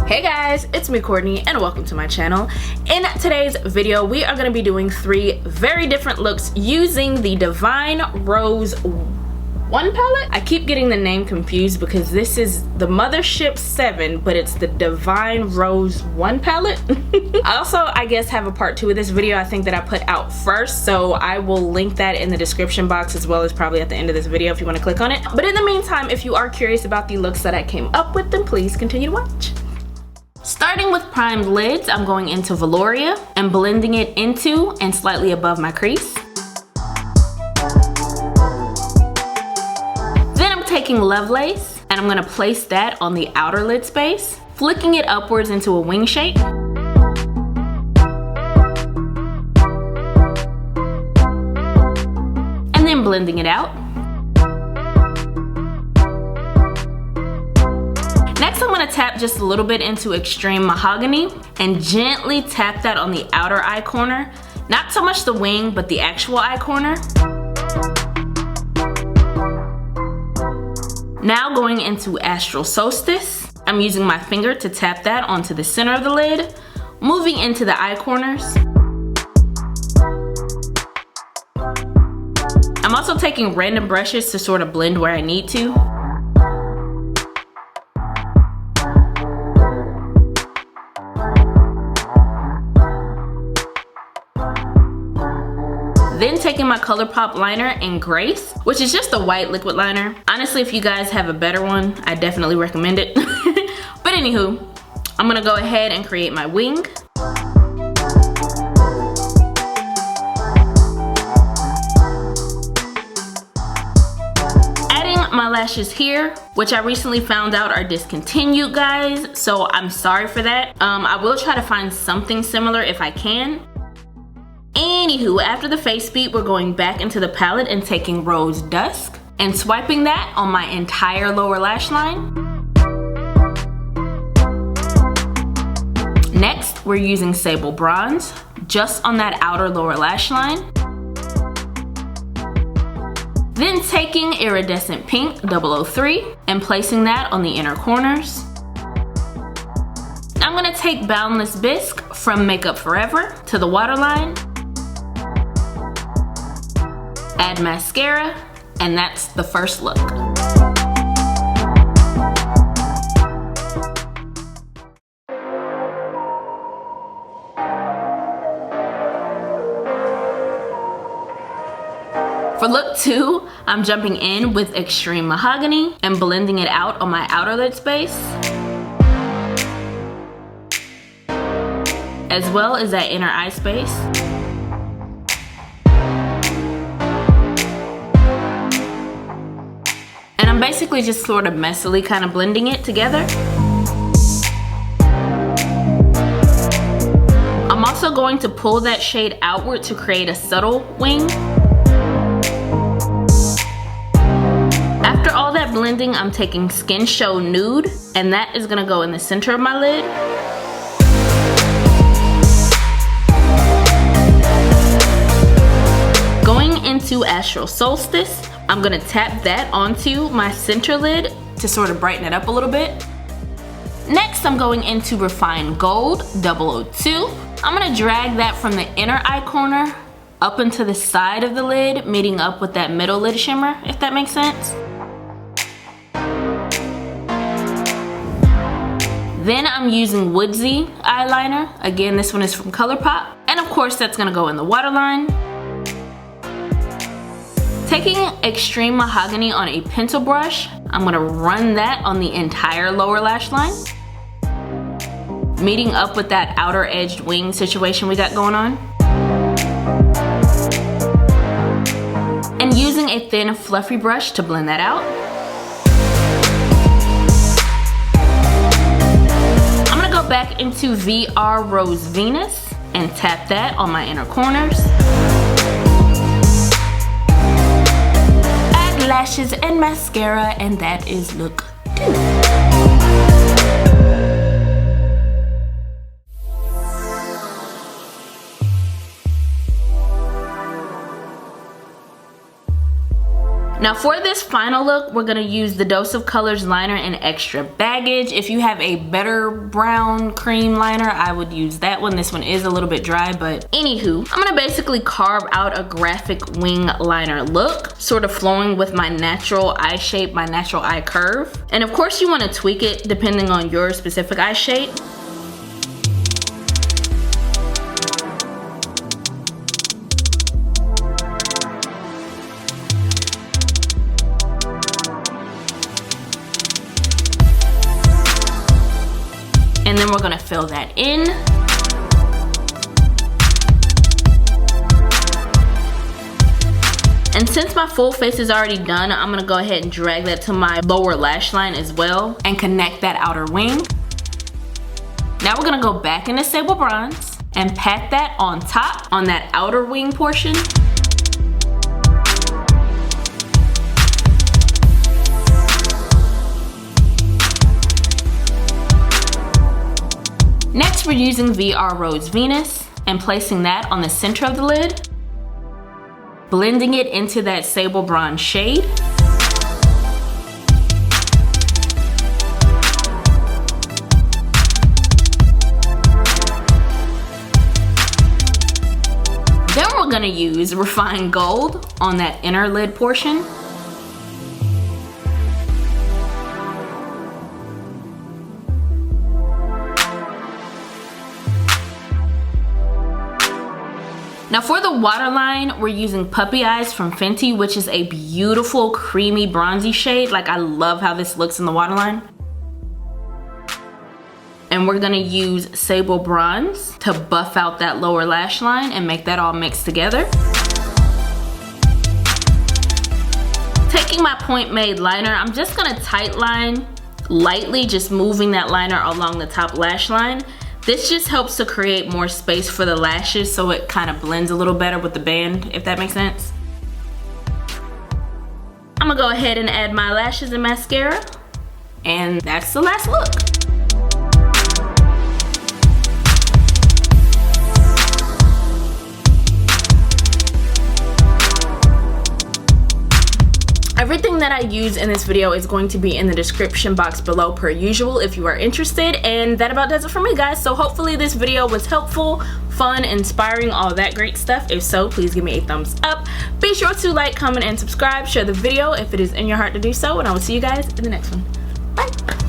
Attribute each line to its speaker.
Speaker 1: Hey guys, it's me Courtney and welcome to my channel. In today's video, we are going to be doing 3 very different looks using the Divine Rose 1 palette. I keep getting the name confused because this is the Mothership 7, but it's the Divine Rose 1 palette. I also, I guess, have a part 2 of this video I think that I put out first, so I will link that in the description box as well as probably at the end of this video if you want to click on it. But in the meantime, if you are curious about the looks that I came up with, then please continue to watch. Starting with primed lids, I'm going into Velouria and blending it into and slightly above my crease. Then I'm taking Lovelace and I'm gonna place that on the outer lid space, flicking it upwards into a wing shape. And then blending it out. Next, I'm gonna tap just a little bit into Extreme Mahogany and gently tap that on the outer eye corner. Not so much the wing, but the actual eye corner. Now going into Astral Solstice, I'm using my finger to tap that onto the center of the lid, moving into the eye corners. I'm also taking random brushes to sort of blend where I need to. Then taking my ColourPop liner in Grace, which is just a white liquid liner. Honestly, if you guys have a better one, I definitely recommend it. But anywho, I'm gonna go ahead and create my wing. Adding my lashes here, which I recently found out are discontinued, guys, so I'm sorry for that. I will try to find something similar if I can. Anywho, after the face beat, we're going back into the palette and taking Rose Dusk and swiping that on my entire lower lash line. Next, we're using Sable Bronze just on that outer lower lash line. Then taking Iridescent Pink 003 and placing that on the inner corners. I'm gonna take Boundless Bisque from Makeup Forever to the waterline. Add mascara, and that's the first look. For look 2, I'm jumping in with Extreme Mahogany and blending it out on my outer lid space, as well as that inner eye space. I'm basically just sort of messily kind of blending it together. I'm also going to pull that shade outward to create a subtle wing. After all that blending, I'm taking Skin Show Nude, and that is gonna go in the center of my lid. Going into Astral Solstice, I'm gonna tap that onto my center lid to sort of brighten it up a little bit. Next, I'm going into Refined Gold 002. I'm gonna drag that from the inner eye corner up into the side of the lid, meeting up with that middle lid shimmer, if that makes sense. Then I'm using Woodsy eyeliner. Again, this one is from ColourPop. And of course, that's gonna go in the waterline. Taking Extreme Mahogany on a pencil brush, I'm gonna run that on the entire lower lash line, meeting up with that outer edged wing situation we got going on. And using a thin fluffy brush to blend that out. I'm gonna go back into VR Rose Venus and tap that on my inner corners. Lashes and mascara, and that is look 2. Now for this final look, we're gonna use the Dose of Colors liner in Extra Baggage. If you have a better brown cream liner, I would use that one. This one is a little bit dry, but anywho, I'm gonna basically carve out a graphic wing liner look, sort of flowing with my natural eye shape, my natural eye curve. And of course you wanna tweak it depending on your specific eye shape. And then we're gonna fill that in. And since my full face is already done, I'm gonna go ahead and drag that to my lower lash line as well and connect that outer wing. Now we're gonna go back into Sable Bronze and pat that on top on that outer wing portion. Next, we're using VR Rose Venus and placing that on the center of the lid, blending it into that sable bronze shade. Then we're gonna use Refined Gold on that inner lid portion. Now for the waterline, we're using Puppy Eyes from Fenty, which is a beautiful creamy bronzy shade. Like, I love how this looks in the waterline. And we're gonna use Sable Bronze to buff out that lower lash line and make that all mixed together. Taking my Point Made liner, I'm just gonna tight line lightly, just moving that liner along the top lash line. This just helps to create more space for the lashes so it kind of blends a little better with the band, if that makes sense. I'm gonna go ahead and add my lashes and mascara, and that's the last look. Everything that I use in this video is going to be in the description box below per usual if you are interested, and that about does it for me, guys. So hopefully this video was helpful, fun, inspiring, all that great stuff. If so, please give me a thumbs up. Be sure to like, comment, and subscribe. Share the video if it is in your heart to do so, and I will see you guys in the next one. Bye.